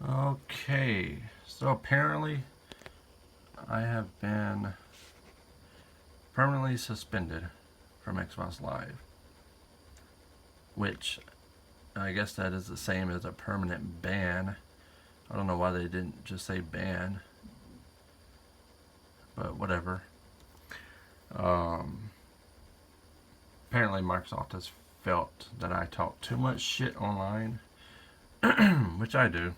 Okay, so apparently I have been permanently suspended from Xbox Live, which I guess that is the same as a permanent ban. I don't know why they didn't just say ban, but whatever. Um, Apparently Microsoft has felt that I talk too much shit online, which I do.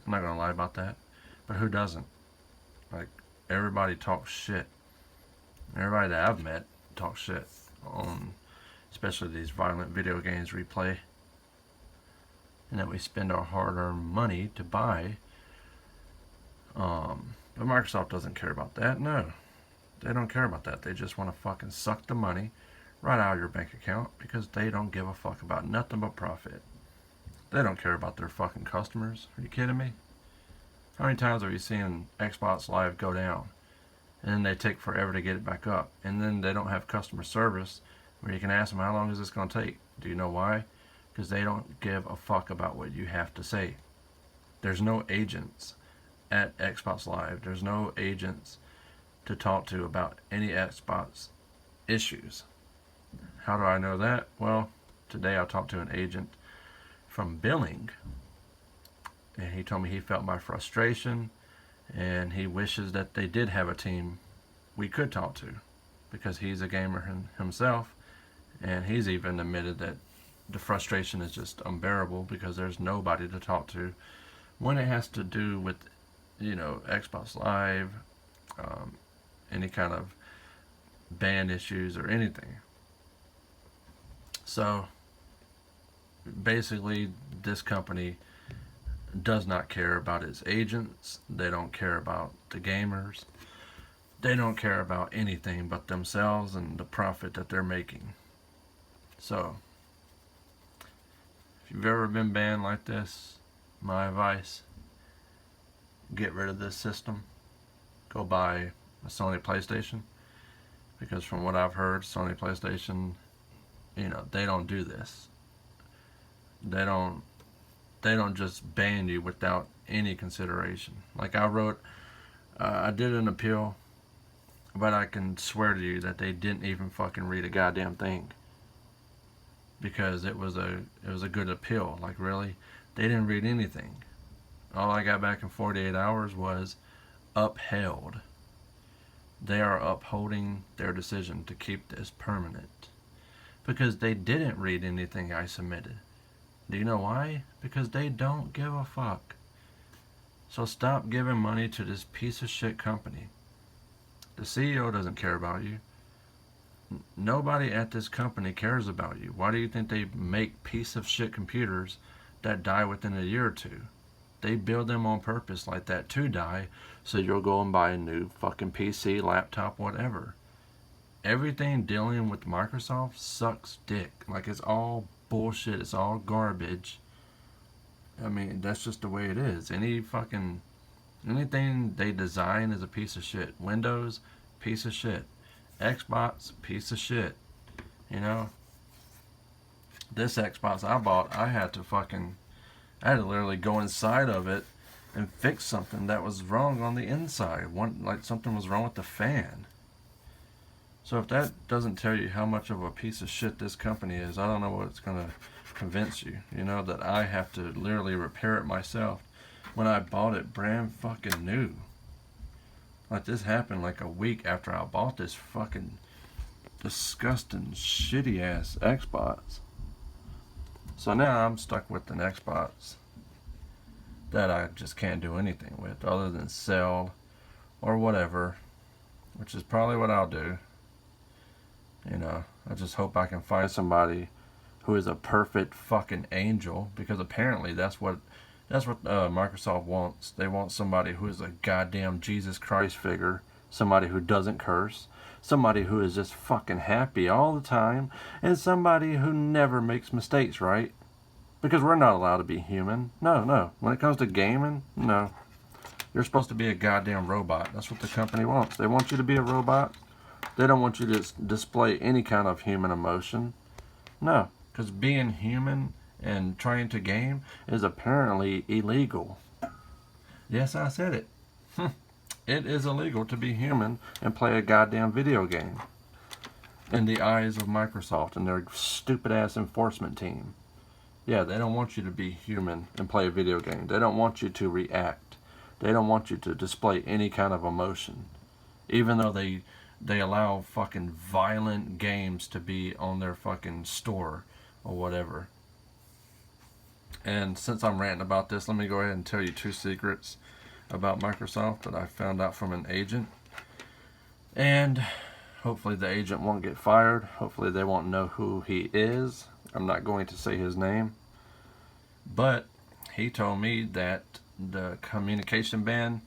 I'm not gonna lie about that. But who doesn't? Like, everybody talks shit. Everybody that I've met talks shit on, especially these violent video games we play, and that we spend our hard-earned money to buy. But Microsoft doesn't care about that. No, they don't care about that. They just want to fucking suck the money right out of your bank account because they don't give a fuck about nothing but profit. They don't care about their fucking customers. Are you kidding me? How many times have you seen Xbox Live go down and then they take forever to get it back up, and then they don't have customer service where you can ask them, how long is this going to take? Do you know why? Because they don't give a fuck about what you have to say. There's no agents at Xbox Live. There's no agents to talk to about any Xbox issues. How do I know that? Well, today I talked to an agent from billing, and he told me he felt my frustration, and he wishes that they did have a team we could talk to, because he's a gamer himself, and he's even admitted that the frustration is just unbearable because there's nobody to talk to when it has to do with, Xbox Live, um, any kind of band issues or anything. So basically, this company does not care about its agents. They don't care about the gamers. They don't care about anything but themselves and the profit that they're making. So, if you've ever been banned like this, my advice, get rid of this system. Go buy a Sony PlayStation. Because from what I've heard, Sony PlayStation, they don't do this. They don't just ban you without any consideration. Like I did an appeal, but I can swear to you that they didn't even fucking read a goddamn thing. Because it was a good appeal. Like, really, they didn't read anything. All I got back in 48 hours was upheld. They are upholding their decision to keep this permanent because they didn't read anything I submitted. Do you know why? Because they don't give a fuck. So stop giving money to this piece of shit company. The CEO doesn't care about you. Nobody at this company cares about you. Why do you think they make piece of shit computers that die within a year or two? They build them on purpose like that to die, so you'll go and buy a new fucking PC, laptop, whatever. Everything dealing with Microsoft sucks dick. Like, it's all bullshit. It's all garbage. I mean, that's just the way it is. Anything they design is a piece of shit. Windows, piece of shit. Xbox, piece of shit. You know? This Xbox I bought, I had to literally go inside of it and fix something that was wrong on the inside. Like something was wrong with the fan. So if that doesn't tell you how much of a piece of shit this company is, I don't know what's going to convince you. That I have to literally repair it myself when I bought it brand fucking new. Like, this happened like a week after I bought this fucking disgusting shitty ass Xbox. So now I'm stuck with an Xbox that I just can't do anything with other than sell or whatever, which is probably what I'll do. I just hope I can find somebody who is a perfect fucking angel, because apparently that's what Microsoft wants. They want somebody who is a goddamn Jesus Christ figure, somebody who doesn't curse, somebody who is just fucking happy all the time, and somebody who never makes mistakes, right? Because we're not allowed to be human. No. When it comes to gaming, no. You're supposed to be a goddamn robot. That's what the company wants. They want you to be a robot. They don't want you to display any kind of human emotion. No. Because being human and trying to game is apparently illegal. Yes, I said it. It is illegal to be human and play a goddamn video game. In the eyes of Microsoft and their stupid ass enforcement team. Yeah, they don't want you to be human and play a video game. They don't want you to react. They don't want you to display any kind of emotion. Even though they allow fucking violent games to be on their fucking store or whatever. And since I'm ranting about this, let me go ahead and tell you 2 secrets about Microsoft that I found out from an agent. And hopefully the agent won't get fired. Hopefully they won't know who he is. I'm not going to say his name. But he told me that the communication band,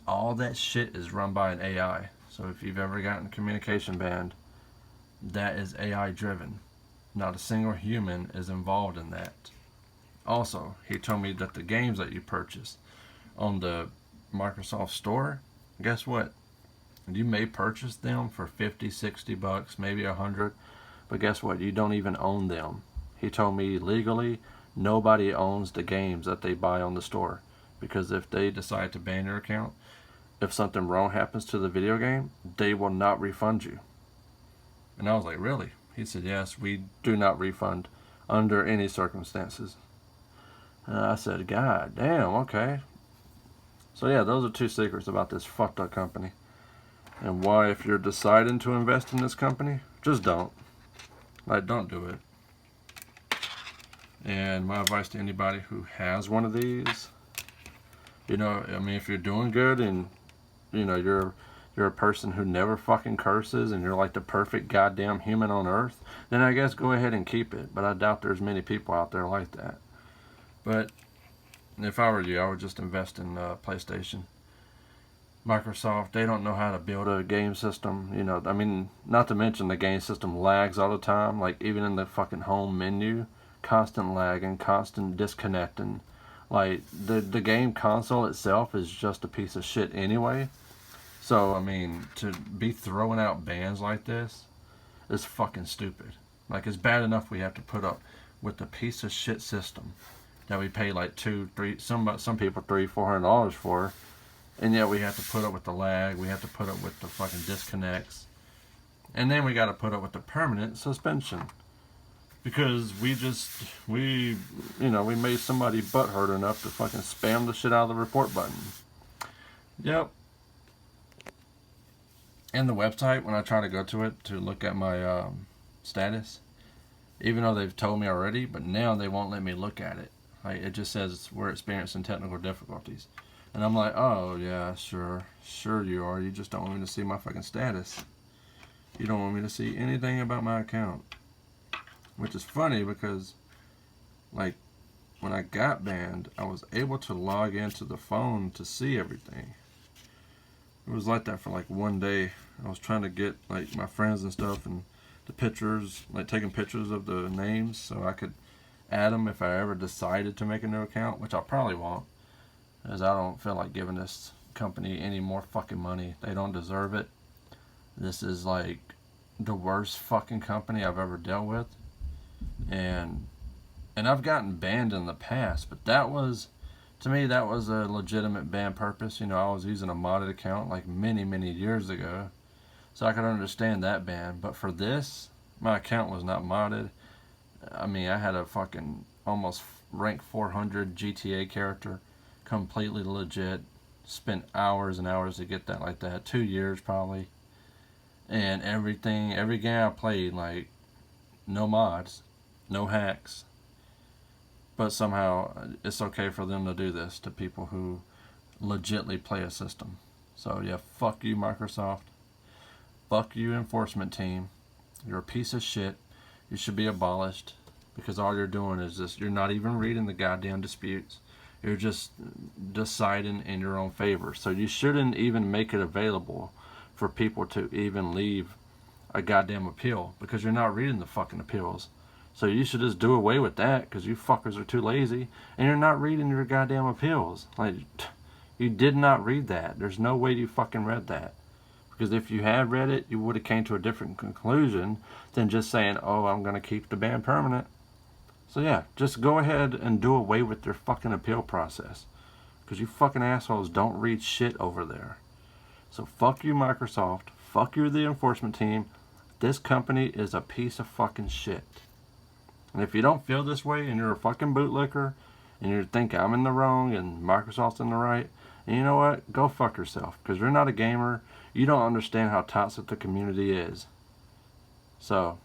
all that shit is run by an AI. So if you've ever gotten a communication band, that is AI driven. Not a single human is involved in that. Also, he told me that the games that you purchase on the Microsoft Store, guess what? You may purchase them for 50, 60 bucks, maybe 100, but guess what? You don't even own them. He told me legally, nobody owns the games that they buy on the store, because if they decide to ban your account, if something wrong happens to the video game, they will not refund you. And I was like, really? He said, yes, we do not refund under any circumstances. And I said, God damn, okay. So yeah, those are 2 secrets about this fucked up company. And why, if you're deciding to invest in this company, just don't. Like, don't do it. And my advice to anybody who has one of these, you know, I mean, if you're doing good and, you know, you're a person who never fucking curses and you're like the perfect goddamn human on earth, then I guess go ahead and keep it. But I doubt there's many people out there like that. But if I were you, I would just invest in PlayStation. Microsoft, they don't know how to build a game system. You know, I mean, not to mention the game system lags all the time. Like, even in the fucking home menu, constant lagging, constant disconnecting. Like, the game console itself is just a piece of shit anyway. So, I mean, to be throwing out bans like this is fucking stupid. Like, it's bad enough we have to put up with the piece of shit system that we pay like $200, $300, some people $300, $400 for, and yet we have to put up with the lag. We have to put up with the fucking disconnects, and then we got to put up with the permanent suspension because we made somebody butthurt enough to fucking spam the shit out of the report button. Yep. And the website, when I try to go to it to look at my status, even though they've told me already, but now they won't let me look at it. Like, it just says we're experiencing technical difficulties. And I'm like, oh yeah, sure you are. You just don't want me to see my fucking status. You don't want me to see anything about my account. Which is funny because, like, when I got banned, I was able to log into the phone to see everything. It was like that for like one day. I was trying to get like my friends and stuff and the pictures, like taking pictures of the names so I could add them if I ever decided to make a new account, which I probably won't, as I don't feel like giving this company any more fucking money. They don't deserve it. This is like the worst fucking company I've ever dealt with, and I've gotten banned in the past, but that was, to me, that was a legitimate ban purpose. You know, I was using a modded account like many years ago, so I could understand that ban. But for this, my account was not modded. I mean, I had a fucking almost rank 400 GTA character, completely legit. Spent hours and hours to get that like that, 2 years probably. And everything, every game I played, like, no mods, no hacks. But somehow it's okay for them to do this to people who legitly play a system. So yeah, fuck you, Microsoft. Fuck you, enforcement team. You're a piece of shit. You should be abolished, because all you're doing is just, you're not even reading the goddamn disputes. You're just deciding in your own favor. So you shouldn't even make it available for people to even leave a goddamn appeal, because you're not reading the fucking appeals. So you should just do away with that, because you fuckers are too lazy and you're not reading your goddamn appeals. Like, you did not read that. There's no way you fucking read that. Because if you had read it, you would have came to a different conclusion than just saying, oh, I'm going to keep the ban permanent. So yeah, just go ahead and do away with your fucking appeal process. because you fucking assholes don't read shit over there. So fuck you, Microsoft. Fuck you, the enforcement team. This company is a piece of fucking shit. And if you don't feel this way and you're a fucking bootlicker and you think I'm in the wrong and Microsoft's in the right, and you know what? Go fuck yourself. Because you're not a gamer. You don't understand how toxic the community is. So,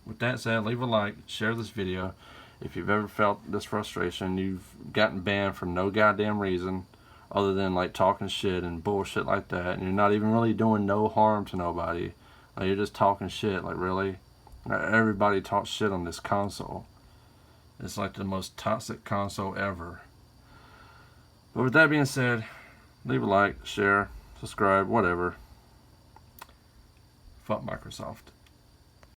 with that said, leave a like, share this video. If you've ever felt this frustration, you've gotten banned for no goddamn reason other than like talking shit and bullshit like that, and you're not even really doing no harm to nobody. Like, you're just talking shit. Like, really? Everybody talks shit on this console. It's like the most toxic console ever. But with that being said, leave a like, share, subscribe, whatever. Fuck Microsoft.